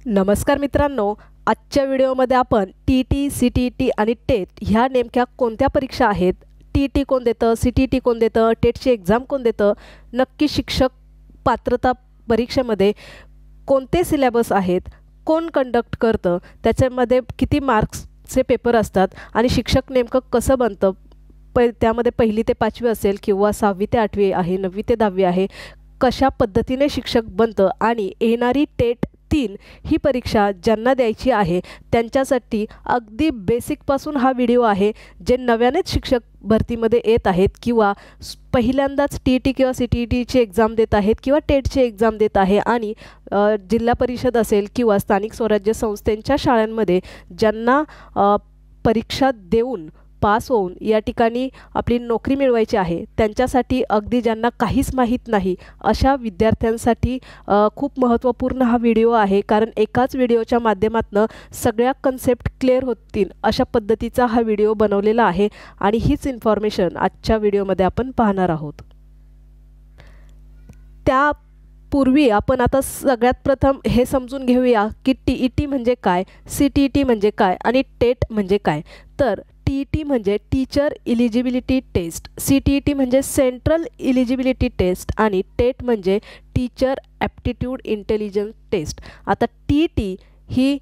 नमस्कार मित्रांनो, आजच्या व्हिडिओमध्ये आपण टी-टी, सी-टी-टी आणि टेट ह्या नेमक्या कोणत्या परीक्षा आहेत, टी-टी कोण देतं, सी-टी-टी कोण देतं, टेटची एक्झाम कोण देतं, नक्की शिक्षक पात्रता परीक्षेमध्ये कोणते सिलेबस आहेत, कोण कंडक्ट करतं, त्याच्यामध्ये किती मार्क्सचे पेपर असतात आणि शिक्षक नेमकं कसं बनतं, त्यामध्ये 1ली ते 5वी असेल किंवा 6वी ते 8वी आहे, 9वी ते 10वी आहे, कशा पद्धतीने शिक्षक बनतं आणि येणारी टेट 3 ही परीक्षा ज्यांना द्यायची आहे त्यांच्यासाठी अगदी बेसिकपासून हा व्हिडिओ आहे. जे नव्यानेच शिक्षक भरतीमध्ये येत आहेत किंवा पहिल्यांदाच टी-टी किंवा सी-टी-टीची एक्झाम देत आहेत किंवा टेटची एक्झाम देत आहे आणि जिल्हा परिषद असेल किंवा स्थानिक स्वराज्य संस्थांच्या शाळांमध्ये ज्यांना परीक्षा देऊन पास होऊन या ठिकाणी आपली नोकरी मिळवायची आहे, त्यांच्यासाठी अगदी ज्यांना काहीच माहीत नाही अशा विद्यार्थ्यांसाठी खूप महत्त्वपूर्ण हा व्हिडिओ आहे. कारण एकाच व्हिडिओच्या माध्यमातून सगळ्या कन्सेप्ट क्लिअर होतील अशा पद्धतीचा हा व्हिडिओ बनवलेला आहे आणि हीच इन्फॉर्मेशन आजच्या व्हिडिओमध्ये आपण पाहणार आहोत. त्यापूर्वी आपण आता सगळ्यात प्रथम हे समजून घेऊया की टी-ई-टी म्हणजे काय, सी-टी-टी म्हणजे काय आणि टेट म्हणजे काय. तर टी-ई-टी म्हणजे टीचर इलिजिबिलिटी टेस्ट, सी-टी-ई-टी म्हणजे सेंट्रल इलिजिबिलिटी टेस्ट आणि टेट म्हणजे टीचर ॲप्टिट्यूड इंटेलिजन्स टेस्ट. आता टी-टी ही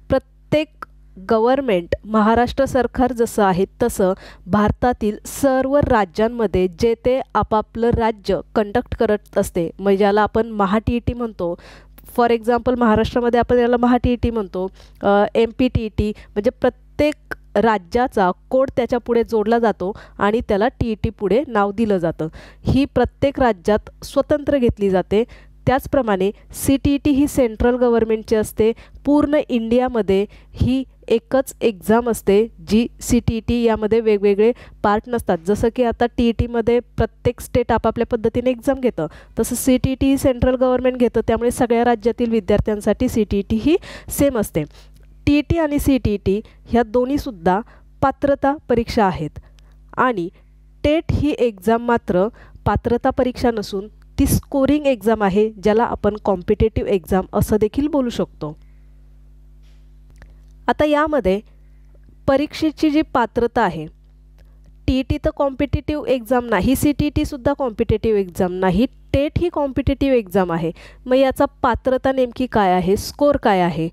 प्रत्येक गव्हर्मेंट, महाराष्ट्र सरकार जसं आहे तसं भारतातील सर्व राज्यांमध्ये जे ते आपापलं राज्य कंडक्ट करत असते. म्हणजे ज्याला आपण महा-टी-ई-टी म्हणतो. फॉर एक्झाम्पल महाराष्ट्रामध्ये आपण याला महा-टी-ई-टी म्हणतो, MP-टी-ई-टी म्हणजे प्रत्येक राज्याचा कोड त्याच्या पुढे जोडला जातो आणि त्याला टी-ई-टी पुढे नाव दिलं जातं. ही प्रत्येक राज्यात स्वतंत्र घेतली जाते. त्याचप्रमाणे सी-टी-ई-टी ही सेंट्रल गव्हर्मेंटची असते. पूर्ण इंडियामध्ये ही एकच एक्झाम असते जी सी-टी-ई-टी, यामध्ये वेगवेगळे पार्ट नसतात. जसं की आता टी-ई-टीमध्ये प्रत्येक स्टेट आपापल्या पद्धतीने एक्झाम घेतं, तसं सी-टी-ई-टी ही सेंट्रल गव्हर्मेंट घेतं. त्यामुळे सगळ्या राज्यातील विद्यार्थ्यांसाठी सी-टी-ई-टी ही सेम असते. टी-ई-टी आणि सी-टी-ई-टी ह्या दोन्हीसुद्धा पात्रता परीक्षा आहेत आणि टेट ही एक्झाम मात्र पात्रता परीक्षा नसून ती स्कोरिंग एक्झाम आहे, ज्याला आपण कॉम्पिटेटिव्ह एक्झाम असं देखील बोलू शकतो. आता यामध्ये परीक्षेची जी पात्रता आहे, टी-ई-टी तर कॉम्पिटेटिव्ह एक्झाम नाही, सी-टी-ई-टीसुद्धा कॉम्पिटेटिव्ह एक्झाम नाही, टेट ही कॉम्पिटेटिव्ह एक्झाम आहे. मग याचा पात्रता नेमकी काय आहे, स्कोर काय आहे.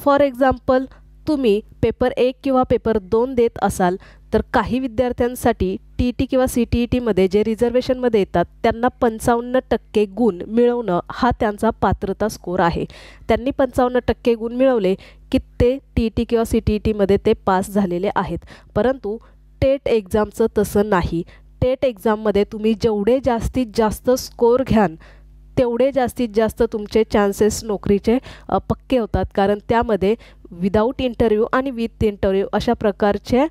फॉर एक्झाम्पल तुम्ही पेपर 1 किंवा पेपर 2 देत असाल तर काही विद्यार्थ्यांसाठी टी-ई-टी किंवा सी-टी-ई-टीमध्ये जे रिझर्वेशनमध्ये येतात त्यांना 55% गुण मिळवणं हा त्यांचा पात्रता स्कोर आहे. त्यांनी 55% गुण मिळवले की ते टी-ई-टी किंवा सी-टी-ई-टीमध्ये ते पास झालेले आहेत. परंतु टेट एक्झामचं तसं नाही. टेट एक्झाममध्ये तुम्ही जेवढे जास्तीत जास्त स्कोर घ्याल तेवढे जास्तीत जास्त तुमचे चान्सेस नोकरीचे पक्के होतात. कारण त्यामध्ये विदाऊट इंटरव्ह्यू आणि विथ इंटरव्ह्यू अशा प्रकारचे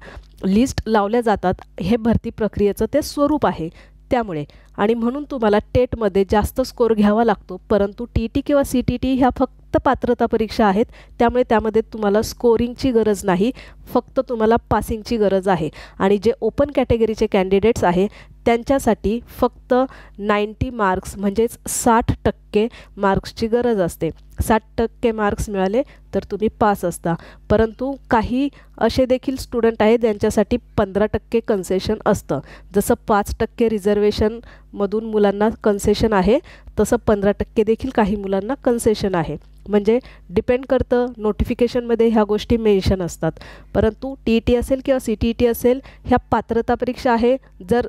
लिस्ट लावल्या जातात. हे भरती प्रक्रियेचं ते स्वरूप आहे. त्यामुळे आणि म्हणून तुम्हाला टेटमध्ये जास्त स्कोर घ्यावा लागतो. परंतु टी-ई-टी किंवा सी-टी-ई-टी ह्या फक्त पात्रता परीक्षा आहेत. त्यामुळे त्यामध्ये तुम्हाला स्कोरिंगची गरज नाही, फक्त तुम्हाला पासिंगची गरज आहे. आणि जे ओपन कॅटेगरीचे कॅन्डिडेट्स आहे त्यांच्यासाठी फक्त 90 मार्क्स म्हणजेच 60% मार्क्सची गरज असते. 60% मार्क्स मिळाले तर तुम्ही पास असता. परंतु काही असे देखील स्टुडंट आहेत ज्यांच्यासाठी 15% कन्सेशन असतं. जसं 5% रिझर्वेशनमधून मुलांना कन्सेशन आहे, तसं 15% देखील काही मुलांना कन्सेशन आहे. म्हणजे डिपेंड करतं, नोटिफिकेशनमध्ये ह्या गोष्टी मेन्शन असतात. परंतु टी-ई-टी असेल किंवा सी-टी-ई-टी असेल ह्या पात्रता परीक्षा आहे. जर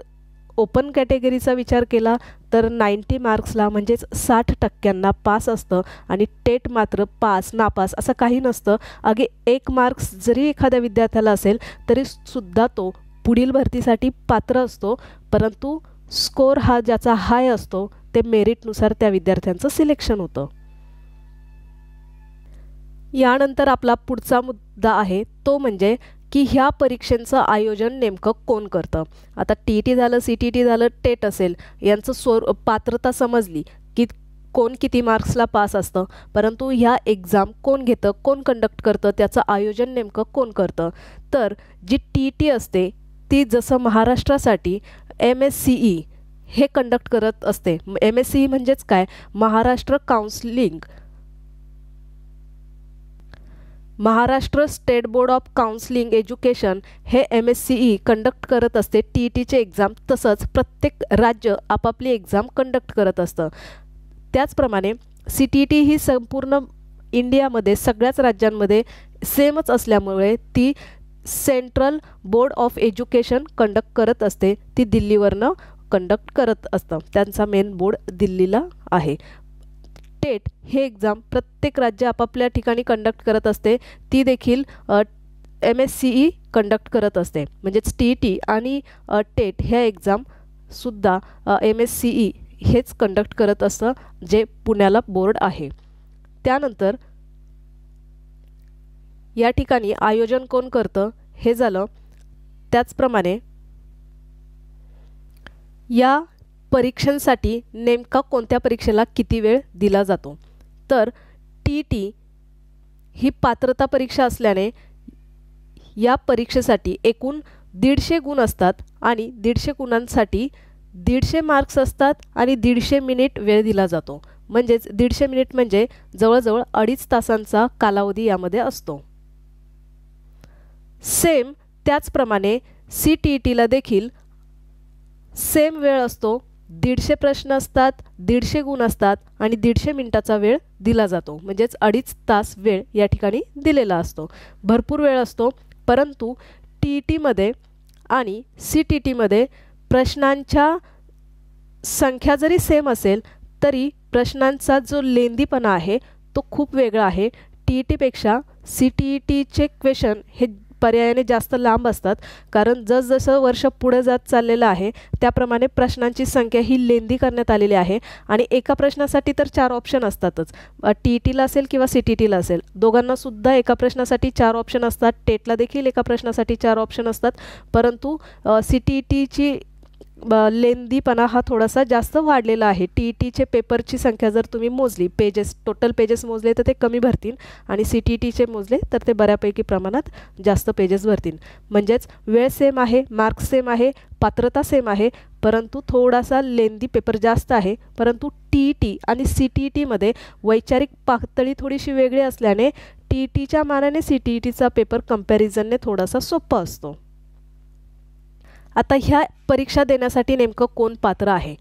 ओपन कॅटेगरीचा विचार केला तर 90 मार्क्सला म्हणजेच 60% पास असतं आणि टेट मात्र पास नापास असं काही नसतं. अगे 1 मार्क्स जरी एखाद्या विद्यार्थ्याला असेल तरीसुद्धा तो पुढील भरतीसाठी पात्र असतो. परंतु स्कोर हा ज्याचा हाय असतो ते मेरिटनुसार त्या विद्यार्थ्यांचं सिलेक्शन होतं. यानंतर आपला पुढचा मुद्दा आहे तो म्हणजे की ह्या परीक्षेचं आयोजन नेमकं कोण करतं. आता टी-ई-टी झालं, सी-टी-ई-टी झालं, टेट असेल, यांचं पात्रता समजली की कोण किती मार्क्सला पास असतं. परंतु ह्या एक्झाम कोण घेतं, कोण कंडक्ट करतं, त्याचं आयोजन नेमकं कोण करतं. तर जी टी-ई-टी असते ती जसं महाराष्ट्रासाठी MSCE हे कंडक्ट करत असते. MSCE म्हणजेच काय, Maharashtra counselling Maharashtra state board of counselling education हे MSCE कंडक्ट करत असते TETचे एक्झाम. तसंच प्रत्येक राज्य आपापली एक्झाम कंडक्ट करत असतं. त्याचप्रमाणे CTET ही संपूर्ण इंडियामध्ये सगळ्याच राज्यांमध्ये सेमच असल्यामुळे ती central board of education conduct करत असते. ती दिल्लीवरनं कंडक्ट करत असतं. त्यांचा मेन बोर्ड दिल्लीला आहे. टेट हे एक्झाम प्रत्येक राज्य आपापल्या ठिकाणी कंडक्ट करत असते. ती देखील MSCE कंडक्ट करत असते. म्हणजेच TET आणि टेट ह्या एक्झामसुद्धा MSCE हेच कंडक्ट करत असतं, जे पुण्याला बोर्ड आहे. त्यानंतर या ठिकाणी आयोजन कोण करतं हे झालं. त्याचप्रमाणे या परीक्षांसाठी नेमका कोणत्या परीक्षेला किती वेळ दिला जातो, तर TET ही पात्रता परीक्षा असल्याने या परीक्षेसाठी एकूण 150 गुण असतात आणि 150 गुणांसाठी 150 मार्क्स असतात आणि 150 मिनिट वेळ दिला जातो. म्हणजेच 150 मिनिट म्हणजे जवळजवळ 2.5 तासांचा कालावधी यामध्ये असतो. सेम त्याचप्रमाणे CTETला देखील सेम वेळ असतो. 150 प्रश्न असतात, 150 गुण असतात आणि 150 मिनिटाचा वेळ दिला जातो. म्हणजेच 2.5 तास वेळ या ठिकाणी दिलेला असतो. भरपूर वेळ असतो. परंतु TETमध्ये आणि CTETमध्ये प्रश्नांच्या संख्या जरी सेम असेल तरी प्रश्नांचा जो लेंदीपणा आहे तो खूप वेगळा आहे. TETपेक्षा CTETचे क्वेश्चन हे पर्यायाने जास्त लांब असतात, कारण जसजसं वर्ष पुढे जात चाललेलं आहे त्याप्रमाणे प्रश्नांची संख्या ही लेंदी करण्यात आलेली आहे. आणि एका प्रश्नासाठी तर 4 ऑप्शन असतातच. TETला असेल किंवा CTETला असेल, दोघांना सुद्धा एका प्रश्नासाठी 4 ऑप्शन असतात. टेटला देखील एका प्रश्नासाठी 4 ऑप्शन असतात. परंतु CTETची लेंदीपणा हा थोडासा जास्त वाढलेला आहे. TETचे पेपरची संख्या जर तुम्ही मोजली, टोटल पेजेस मोजले तर ते कमी भरतील आणि CTETचे मोजले तर ते बऱ्यापैकी प्रमाणात जास्त पेजेस भरतील. म्हणजेच वेळ सेम आहे, मार्क्स सेम आहे, पात्रता सेम आहे, परंतु थोडासा लेंदी पेपर जास्त आहे. परंतु TET आणि CTETमध्ये वैचारिक पातळी थोडीशी वेगळी असल्याने TETच्या मानाने CTETचा पेपर कंपॅरिझनने थोडासा सोपा असतो. आता ह्या परीक्षा देण्यासाठी नेमकं कोण पात्र आहे?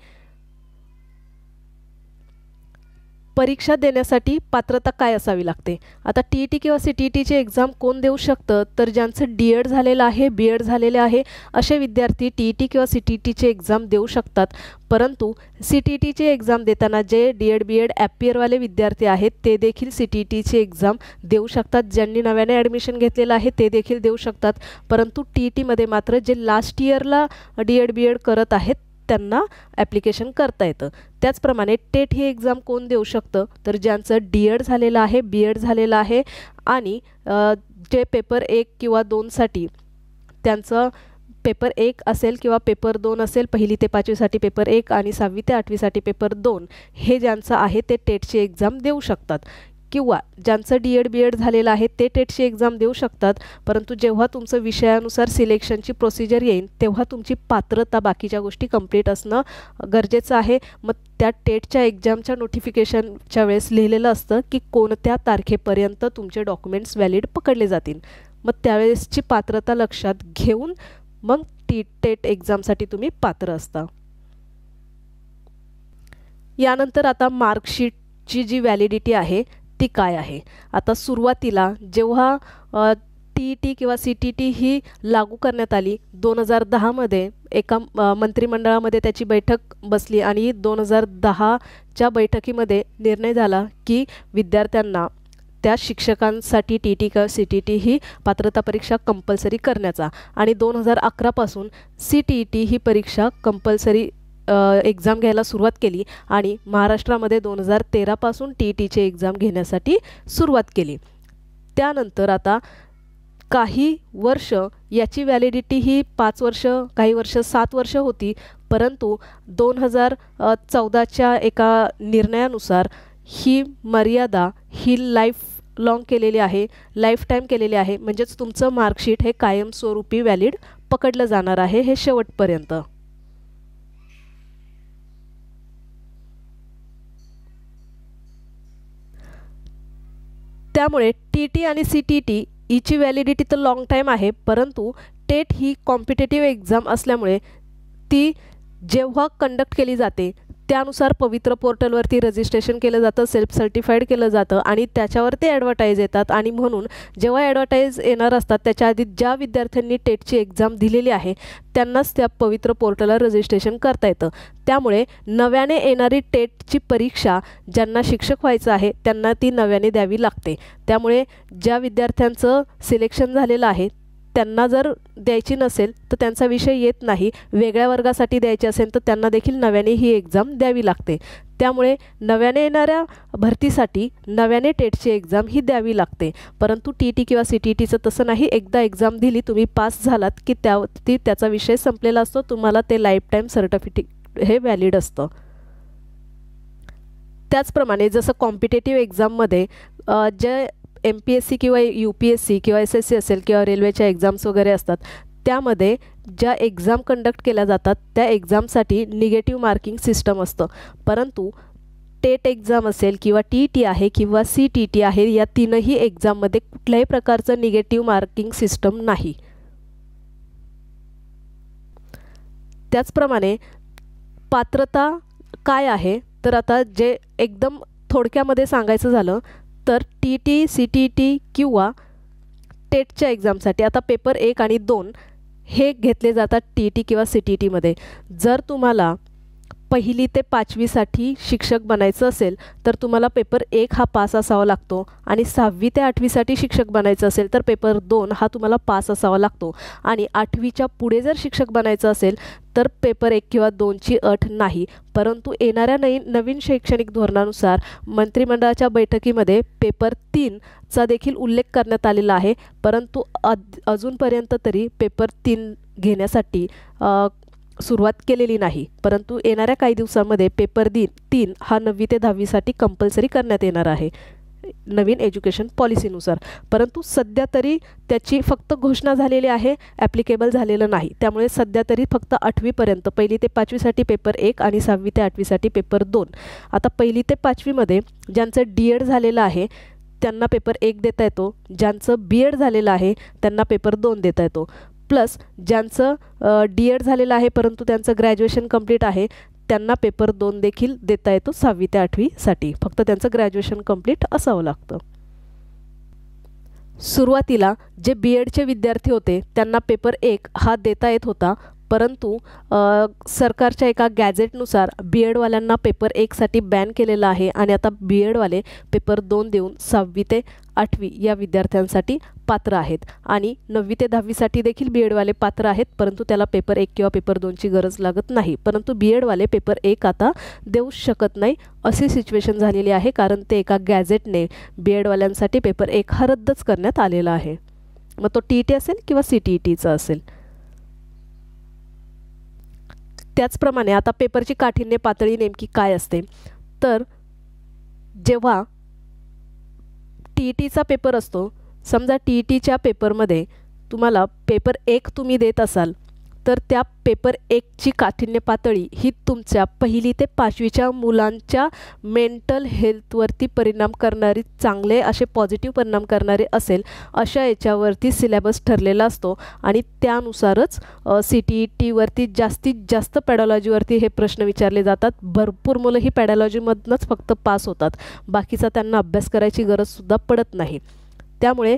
परीक्षा देण्यासाठी पात्रता काय असावी लागते? आता TET किंवा CTETची एक्झाम कोण देऊ शकतं, तर ज्यांचं D.Ed झालेलं आहे, B.Ed झालेले आहे असे विद्यार्थी TET किंवा CTETची एक्झाम देऊ शकतात. परंतु CTETची एक्झाम देताना जे D.Ed B.Ed ॲपियरवाले विद्यार्थी आहेत ते देखील CTETची एक्झाम देऊ शकतात. ज्यांनी नव्याने ॲडमिशन घेतलेलं आहे ते देखील देऊ शकतात. परंतु TETमध्ये मात्र जे लास्ट इयरला D.Ed B.Ed करत आहेत त्यांना ॲप्लिकेशन करता येतं. त्याचप्रमाणे टेट ही एक्झाम कोण देऊ शकतं, तर ज्यांचं D.Ed झालेलं आहे, B.Ed झालेलं आहे आणि जे पेपर 1 किंवा 2साठी त्यांचं पेपर 1 असेल किंवा पेपर 2 असेल, 1ली ते 5वीसाठी पेपर 1 आणि 6वी ते 8वीसाठी पेपर 2, हे ज्यांचं आहे ते टेटची एक्झाम देऊ शकतात. किंवा ज्यांचं D.Ed B.Ed झालेलं आहे ते टेटची एक्झाम देऊ शकतात. परंतु जेव्हा तुमचं विषयानुसार सिलेक्शनची प्रोसिजर येईल तेव्हा तुमची पात्रता बाकीच्या गोष्टी कंप्लीट असणं गरजेचं आहे. मग त्या टेटच्या एक्झामच्या नोटिफिकेशनच्या वेळेस लिहिलेलं असतं की कोणत्या तारखेपर्यंत तुमचे डॉक्युमेंट्स व्हॅलिड पकडले जातील. मग त्यावेळेसची पात्रता लक्षात घेऊन मग टेट एक्झामसाठी तुम्ही पात्र असता. यानंतर आता मार्कशीटची जी व्हॅलिडिटी आहे ती काय आहे? आता सुरुवातीला जेव्हा TET किंवा CTET ही लागू करण्यात आली 2010मध्ये एका मंत्रिमंडळामध्ये त्याची बैठक बसली आणि 2010च्या बैठकीमध्ये निर्णय झाला की विद्यार्थ्यांना त्या शिक्षकांसाठी TET किंवा CTET ही पात्रता परीक्षा कंपल्सरी करण्याचा आणि 2011 पासून CTET ही परीक्षा कंपल्सरी एक्झाम घ्यायला सुरुवात केली आणि महाराष्ट्रामध्ये 2013 पासून TETची एक्झाम घेण्यासाठी सुरुवात केली. त्यानंतर आता काही वर्ष याची व्हॅलिडिटी ही 5 वर्ष, काही वर्ष 7 वर्ष होती. परंतु 2014च्या एका निर्णयानुसार ही मर्यादा ही लाईफ लॉंग केलेली आहे, लाईफ टाईम केलेली आहे. म्हणजेच तुमचं मार्कशीट हे कायमस्वरूपी व्हॅलिड पकडलं जाणार आहे हे शेवटपर्यंत. त्यामुळे टी टी आणि सी टी टी हीची व्हॅलिडिटी तर लॉंग टाईम आहे, परंतु टेट ही कॉम्पिटेटिव्ह एक्झाम असल्यामुळे ती जेव्हा कंडक्ट केली जाते त्यानुसार पवित्र पोर्टलवरती रजिस्ट्रेशन केलं जातं, सेल्फ सर्टिफाईड केलं जातं आणि त्याच्यावरती ॲडव्हर्टाईज येतात. आणि म्हणून जेव्हा ॲडव्हर्टाईज येणार असतात त्याच्या आधी ज्या विद्यार्थ्यांनी टेटची एक्झाम दिलेली आहे त्यांनाच त्या पवित्र पोर्टलला रजिस्ट्रेशन करता येतं. त्यामुळे नव्याने येणारी टेटची परीक्षा ज्यांना शिक्षक व्हायचं आहे त्यांना ती नव्याने द्यावी लागते. त्यामुळे ज्या विद्यार्थ्यांचं सिलेक्शन झालेलं आहे त्यांना जर द्यायची नसेल तर त्यांचा विषय येत नाही, वेगळ्या वर्गासाठी द्यायची असेल तर त्यांना देखील नव्याने ही एक्झाम द्यावी लागते. त्यामुळे नव्याने येणाऱ्या भरतीसाठी नव्याने टेटची एक्झाम ही द्यावी लागते. परंतु टी टी किंवा सी टी टीचं तसं नाही, एकदा एक्झाम दिली तुम्ही पास झालात की त्याचा विषय संपलेला असतो, तुम्हाला ते लाईफ टाईम सर्टिफिकेट हे व्हॅलिड असतं. त्याचप्रमाणे जसं कॉम्पिटेटिव्ह एक्झाममध्ये जे MPSC किंवा UPSC किंवा SSC असेल किंवा रेल्वेच्या एक्झाम्स वगैरे असतात त्यामध्ये ज्या एक्झाम कंडक्ट केल्या जातात त्या एक्झामसाठी निगेटिव्ह मार्किंग सिस्टम असतं. परंतु टेट एक्झाम असेल किंवा TT आहे किंवा CTT आहे या तीनही एक्झाममध्ये कुठल्याही प्रकारचं निगेटिव्ह मार्किंग सिस्टम नाही. त्याचप्रमाणे पात्रता काय आहे तर आता जे एकदम थोडक्यामध्ये सांगायचं झालं तर TT, CTT किंवा टेटच्या एक्झामसाठी आता पेपर 1 आणि 2 हे घेतले जातात TT किंवा CTTमध्ये. जर तुम्हाला 1ली ते 5वीसाठी शिक्षक बनायचं असेल तर तुम्हाला पेपर 1 हा पास असावा लागतो आणि 6वी ते 8वीसाठी शिक्षक बनायचं असेल तर पेपर 2 हा तुम्हाला पास असावा लागतो. आणि 8वीच्या पुढे जर शिक्षक बनायचं असेल तर पेपर 1 किंवा 2ची अट नाही. परंतु येणाऱ्या नवीन शैक्षणिक धोरणानुसार मंत्रिमंडळाच्या बैठकीमध्ये पेपर 3चा देखील उल्लेख करण्यात आलेला आहे. परंतु अजूनपर्यंत तरी पेपर 3 घेण्यासाठी सुरुवात केलेली नाही. परंतु येणाऱ्या काही दिवसांमध्ये पेपर 3 हा 9वी ते 10वीसाठी कंपल्सरी करण्यात येणार आहे नवीन एज्युकेशन पॉलिसीनुसार. परंतु सध्या तरी त्याची फक्त घोषणा झालेली आहे, ॲप्लिकेबल झालेलं नाही. त्यामुळे सध्या तरी फक्त 8वीपर्यंत 1ली ते 5वीसाठी पेपर 1 आणि 6वी ते 8वीसाठी पेपर 2. आता 1ली ते 5वीमध्ये ज्यांचं DED झालेलं आहे त्यांना पेपर 1 देता येतो, ज्यांचं BEd झालेलं आहे त्यांना पेपर 2 देता येतो. प्लस ज्यांचं DED झालेलं आहे परंतु त्यांचं ग्रॅज्युएशन कंप्लीट आहे त्यांना पेपर 2 देखील देता येतो 6वी ते 8वीसाठी. फक्त त्यांचं ग्रॅज्युएशन कंप्लीट असावं लागतं. सुरुवातीला जे BEdचे विद्यार्थी होते त्यांना पेपर 1 हा देता येत होता, परंतु सरकारच्या एका गॅझेटनुसार BEdवाल्यांना पेपर 1साठी बॅन केलेलं आहे आणि आता BEdवाले पेपर 2 देऊन 6वी ते 8वी या विद्यार्थ्यांसाठी पात्र आहेत. आणि 9वी ते 10वीसाठी देखील BEdवाले पात्र आहेत, परंतु त्याला पेपर 1 किंवा पेपर 2ची गरज लागत नाही. परंतु BEdवाले पेपर 1 आता देऊ शकत नाही अशी सिच्युएशन झालेली आहे, कारण ते एका गॅझेटने BEdवाल्यांसाठी पेपर 1 हा रद्दच करण्यात आलेला आहे. मग तो TT असेल किंवा CTETचा असेल. त्याचप्रमाणे आता पेपरची काठिण्य पातळी नेमकी काय असते तर जेव्हा TETचा पेपर असतो, समजा TETच्या पेपरमध्ये तुम्हाला पेपर 1 तुम्ही देत असाल तर त्या पेपर 1ची काठिण्य पातळी ही तुमच्या 1ली ते 5वीच्या मुलांच्या मेंटल हेल्थवरती परिणाम करणारी, चांगले असे पॉझिटिव्ह परिणाम करणारे असेल अशा याच्यावरती सिलेबस ठरलेला असतो. आणि त्यानुसारच CTETवरती जास्तीत जास्त पॅडॉलॉजीवरती हे प्रश्न विचारले जातात. भरपूर मुलं ही पॅडॉलॉजीमधनंच फक्त पास होतात, बाकीचा त्यांना अभ्यास करायची गरजसुद्धा पडत नाही. त्यामुळे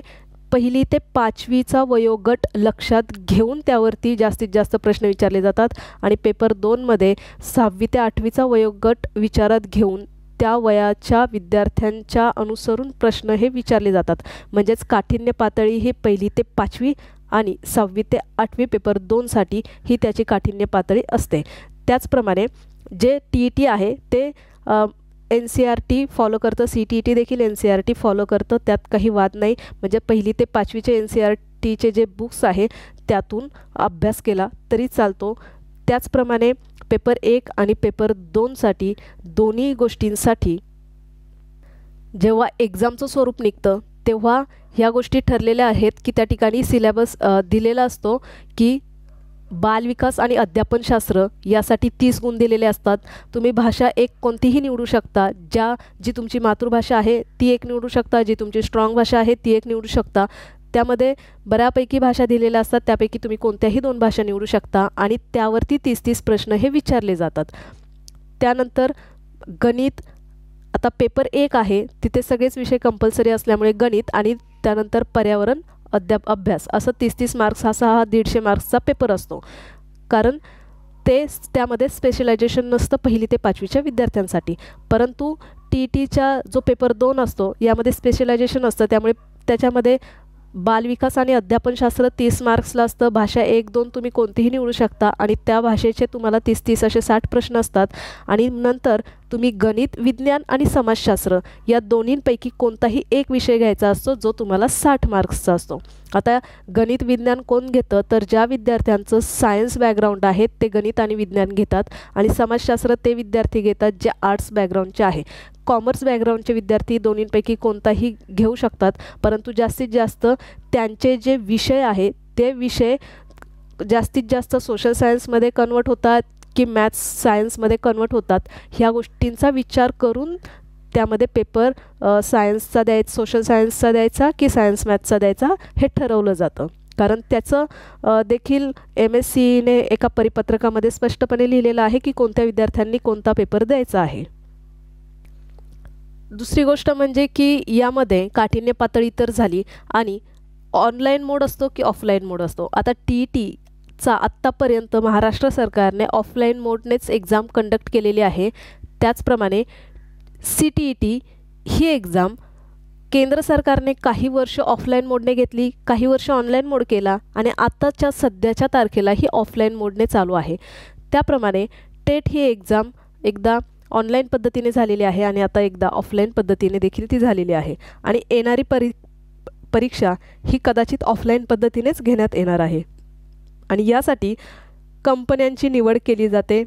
1ली ते 5वीचा वयोगट लक्षात घेऊन त्यावरती जास्तीत जास्त प्रश्न विचारले जातात आणि पेपर 2मध्ये 6वी ते 8वीचा वयोगट विचारात घेऊन त्या वयाच्या विद्यार्थ्यांच्या अनुसरून प्रश्न हे विचारले जातात. म्हणजेच काठिण्य पातळी ही 1ली ते 5वी आणि 6वी ते 8वी पेपर 2साठी ही त्याची काठिण्य पातळी असते. त्याचप्रमाणे जे TET आहे ते NCERT फॉलो करतं, CTET देखील NCERT फॉलो करतं, त्यात काही वाद नाही. म्हणजे 1ली ते 5वीचे NCERTचे जे बुक्स आहे त्यातून अभ्यास केला तरी चालतो. त्याचप्रमाणे पेपर 1 आणि पेपर 2साठी दोन्ही गोष्टींसाठी जेव्हा एक्झामचं स्वरूप निघतं तेव्हा ह्या गोष्टी ठरलेल्या आहेत की त्या ठिकाणी सिलेबस दिलेला असतो की बालविकास आणि अध्यापनशास्त्र यासाठी 30 गुण दिलेले असतात. तुम्ही भाषा एक कोणतीही निवडू शकता. जी तुमची मातृभाषा आहे ती एक निवडू शकता, जी तुमची स्ट्रॉंग भाषा आहे ती एक निवडू शकता. त्यामध्ये बऱ्यापैकी भाषा दिलेल्या असतात, त्यापैकी तुम्ही कोणत्याही 2 भाषा निवडू शकता आणि त्यावरती 30-30 प्रश्न हे विचारले जातात. त्यानंतर गणित, आता पेपर 1 आहे तिथे सगळेच विषय कंपल्सरी असल्यामुळे गणित आणि त्यानंतर पर्यावरण अभ्यास असं 30-30 मार्क्स हा 150 मार्क्सचा पेपर असतो. कारण त्यामध्ये स्पेशलायझेशन नसतं 1ली ते 5वीच्या विद्यार्थ्यांसाठी. परंतु TETचा जो पेपर 2 असतो यामध्ये स्पेशलायझेशन असतं, त्यामुळे त्याच्यामध्ये बालविकास आणि अध्यापनशास्त्र 30 मार्क्सला असतं. भाषा 1-2 तुम्ही कोणतीही निवडू शकता आणि त्या भाषेचे तुम्हाला 30-30 असे 60 प्रश्न असतात. आणि नंतर तुम्ही गणित, विज्ञान आणि समाजशास्त्र या दोन्हींपैकी कोणताही एक विषय घ्यायचा असतो जो तुम्हाला 60 मार्क्सचा असतो. आता गणित विज्ञान कोण घेतं तर ज्या विद्यार्थ्यांचं सायन्स बॅकग्राऊंड आहे ते गणित आणि विज्ञान घेतात आणि समाजशास्त्र ते विद्यार्थी घेतात जे आर्ट्स बॅकग्राऊंडचे आहे. कॉमर्स बॅकग्राऊंडचे विद्यार्थी दोन्हींपैकी कोणताही घेऊ शकतात, परंतु जास्तीत जास्त त्यांचे जे विषय आहे ते विषय जास्तीत जास्त सोशल सायन्समध्ये कन्वर्ट होतात की मॅथ्स सायन्समध्ये कन्वर्ट होतात ह्या गोष्टींचा विचार करून त्यामध्ये पेपर सायन्सचा द्यायचा, सोशल सायन्सचा द्यायचा की सायन्स मॅथ्सचा द्यायचा हे ठरवलं जातं. कारण त्याचं देखील MSCने एका परिपत्रकामध्ये स्पष्टपणे लिहिलेलं आहे की कोणत्या विद्यार्थ्यांनी कोणता पेपर द्यायचा आहे. दुसरी गोष्ट म्हणजे की यामध्ये काठिण्य पातळी तर झाली आणि ऑनलाईन मोड असतो की ऑफलाईन मोड असतो. आता TETचा आत्तापर्यंत महाराष्ट्र सरकारने ऑफलाईन मोडनेच एक्झाम कंडक्ट केलेली आहे. त्याचप्रमाणे CTET ही एक्झाम केंद्र सरकारने काही वर्ष ऑफलाईन मोडने घेतली, काही वर्ष ऑनलाईन मोड केला आणि आताच्या सध्याच्या तारखेला ही ऑफलाईन मोडने चालू आहे. त्याप्रमाणे टेट ही एक्झाम एकदा ऑनलाईन पद्धतीने झालेली आहे आणि आता एकदा ऑफलाईन पद्धतीने देखील ती झालेली आहे आणि येणारी परीक्षा ही कदाचित ऑफलाईन पद्धतीनेच घेण्यात येणार आहे. आणि यासाठी कंपन्यांची निवड केली जाते.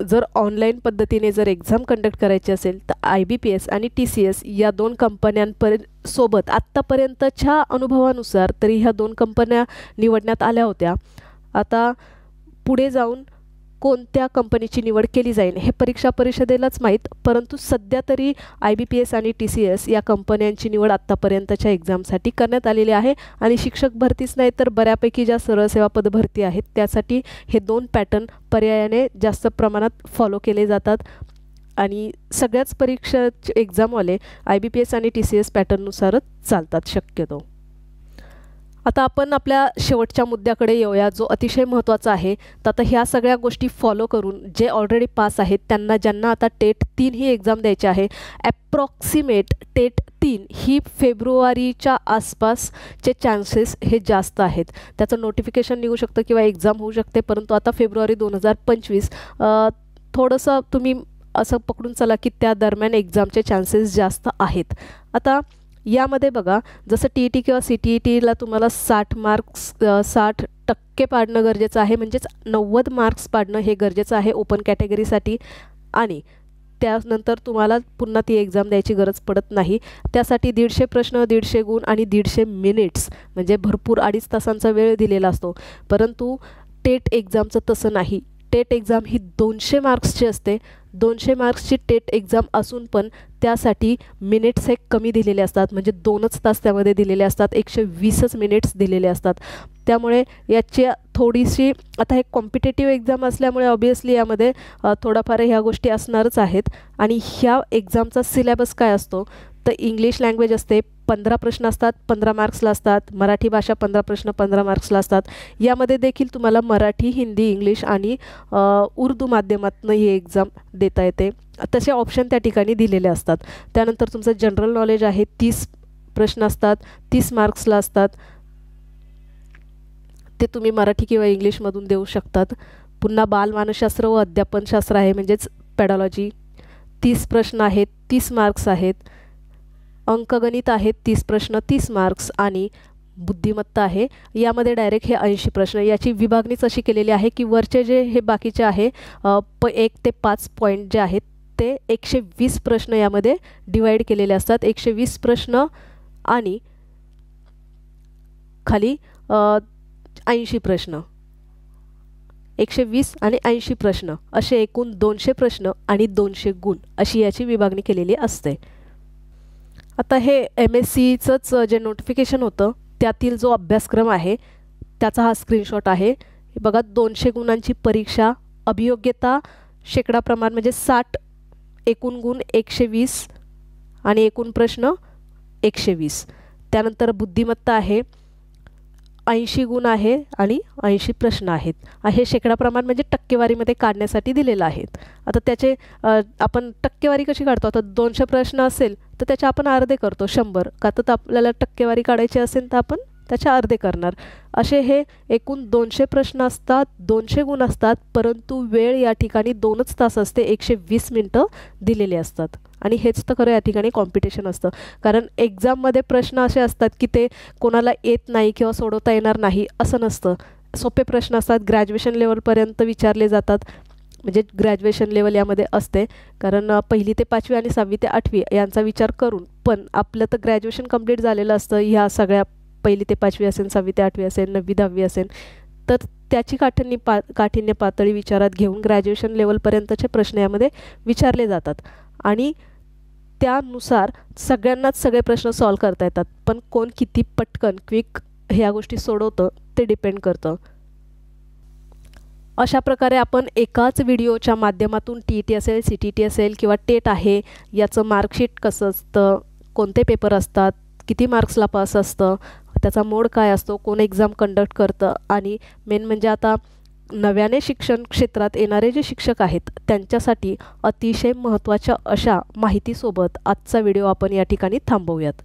जर ऑनलाईन पद्धतीने जर एक्झाम कंडक्ट करायची असेल तर IBPS आणि TCS या 2 कंपन्यांसोबत आत्तापर्यंतच्या अनुभवानुसार तरी ह्या 2 कंपन्या निवडण्यात आल्या होत्या. आता पुढे जाऊन कोणत्या कंपनीची निवड केली जाईल हे परीक्षा परिषदेलाच माहीत, परंतु सध्या तरी IBPS आणि TCS या कंपन्यांची निवड आत्तापर्यंतच्या एक्झामसाठी करण्यात आलेली आहे. आणि शिक्षक भरतीच नाही तर बऱ्यापैकी ज्या सरळ सेवा पदभरती आहेत त्यासाठी हे 2 पॅटर्न पर्यायाने जास्त प्रमाणात फॉलो केले जातात आणि सगळ्याच परीक्षा एक्झामवाले IBPS आणि TCS पॅटर्ननुसारच चालतात शक्यतो. आता आपण आपल्या शेवटच्या मुद्द्याकडे येऊया जो अतिशय महत्त्वाचा आहे. तर आता ह्या सगळ्या गोष्टी फॉलो करून जे ऑलरेडी पास आहेत ज्यांना आता टेट 3 ही एक्झाम द्यायची आहे, ॲप्रॉक्सिमेट टेट 3 ही फेब्रुवारीच्या आसपासचे चान्सेस हे जास्त आहेत. त्याचं नोटिफिकेशन निघू शकतं किंवा एक्झाम होऊ शकते, परंतु आता फेब्रुवारी 2025 थोडंसं तुम्ही असं पकडून चला की त्या दरम्यान एक्झामचे चान्सेस जास्त आहेत. आता यामध्ये बघा जसं TET किंवा CTETला तुम्हाला 60% पाडणं गरजेचं आहे, म्हणजेच 90 मार्क्स पाडणं हे गरजेचं आहे ओपन कॅटेगरीसाठी आणि त्यानंतर तुम्हाला पुन्हा ती एक्झाम द्यायची गरज पडत नाही. त्यासाठी 150 प्रश्न, 150 गुण आणि 150 मिनिट्स म्हणजे भरपूर 2.5 तासांचा वेळ दिलेला असतो. परंतु टेट एक्झामचं तसं नाही. टेट एक्झाम ही 200 मार्क्सची असते. 200 मार्क्सची टेट एक्झाम असून पण त्यासाठी मिनिट्स हे कमी दिलेले असतात, म्हणजे 2च तास त्यामध्ये दिलेले असतात, 120च मिनिट्स दिलेले असतात. त्यामुळे याची थोडीशी आता हे कॉम्पिटेटिव्ह एक्झाम असल्यामुळे ऑब्वियसली यामध्ये थोडाफार ह्या गोष्टी असणारच आहेत. आणि ह्या एक्झामचा सिलेबस काय असतो तर इंग्लिश लँग्वेज असते, 15 प्रश्न असतात, 15 मार्क्सला असतात. मराठी भाषा 15 प्रश्न 15 मार्क्सला असतात. यामध्ये देखील तुम्हाला मराठी, हिंदी, इंग्लिश आणि उर्दू माध्यमातून ही एक्झाम देता येते. तसे ऑप्शन त्या ठिकाणी दिलेले असतात. त्यानंतर तुमचं जनरल नॉलेज आहे, 30 प्रश्न असतात, 30 मार्क्सला असतात. ते तुम्ही मराठी किंवा इंग्लिशमधून देऊ शकतात. पुन्हा बालमानसशास्त्र व अध्यापनशास्त्र आहे म्हणजेच पेडॉलॉजी, 30 प्रश्न आहेत, 30 मार्क्स आहेत. अंकगणित आहेत 30 प्रश्न 30 मार्क्स आणि बुद्धिमत्ता आहे यामध्ये डायरेक्ट हे 80 प्रश्न. याची विभागणीच अशी केलेली आहे की वरचे जे हे बाकीचे आहे 1 ते 5 पॉईंट जे आहेत ते 120 प्रश्न यामध्ये डिवाइड केलेले असतात. 120 प्रश्न आणि खाली 80 प्रश्न 120 आणि 80 प्रश्न असे एकूण 200 प्रश्न आणि 200 गुण अशी याची विभागणी केलेली असते. आता हे MSCचंच जे नोटिफिकेशन होतं त्यातील जो अभ्यासक्रम आहे त्याचा हा स्क्रीनशॉट आहे. हे बघा 200 गुणांची परीक्षा, अभियोग्यता शेकडा प्रमाण म्हणजे 60, एकूण गुण 120 आणि एकूण प्रश्न 120. त्यानंतर बुद्धिमत्ता आहे, 80 गुण आहे आणि 80 प्रश्न आहेत. हे शेकडा प्रमाण म्हणजे टक्केवारीमध्ये काढण्यासाठी दिलेलं आहे. आता त्याचे आपण टक्केवारी कशी काढतो? आता 200 प्रश्न असेल तर त्याचे आपण अर्धे करतो 100, का तर आपल्याला टक्केवारी काढायची असेल तर आपण त्याचे अर्धे करणार. असे हे एकूण 200 प्रश्न असतात, 200 गुण असतात, परंतु वेळ या ठिकाणी 2च तास असते, 120 मिनटं दिलेले असतात. आणि हेच तर खरं या ठिकाणी कॉम्पिटिशन असतं. कारण एक्झाममध्ये प्रश्न असे असतात की ते कोणाला येत नाही किंवा सोडवता येणार नाही असं नसतं. सोपे प्रश्न असतात, ग्रॅज्युएशन लेवलपर्यंत विचारले जातात. म्हणजे ग्रॅज्युएशन लेवल यामध्ये असते, कारण 1ली ते 5वी आणि 6वी ते 8वी यांचा विचार करून. पण आपलं तर ग्रॅज्युएशन कंप्लीट झालेलं असतं. ह्या सगळ्या 1ली ते 5वी असेल, 6वी ते 8वी असेल, 9वी 10वी असेल, तर त्याची काठिण्य पातळी विचारात घेऊन ग्रॅज्युएशन लेवलपर्यंतचे प्रश्न यामध्ये विचारले जातात. आणि त्यानुसार सगळ्यांनाच सगळे प्रश्न सॉल्व करता येतात. पण कोण किती पटकन क्विक ह्या गोष्टी सोडवतं ते डिपेंड करतं. अशा प्रकारे आपण एकाच व्हिडिओच्या माध्यमातून TET असेल, CTT असेल किंवा टेट आहे याचं मार्कशीट कसं असतं, कोणते पेपर असतात, किती मार्क्सला पास असतं, त्याचा मोड काय असतो, कोण एक्झाम कंडक्ट करतं, आणि मेन म्हणजे आता नव्याने शिक्षण क्षेत्रात येणारे जे शिक्षक आहेत त्यांच्यासाठी अतिशय महत्त्वाच्या अशा माहितीसोबत आजचा व्हिडिओ आपण या ठिकाणी थांबवूयात.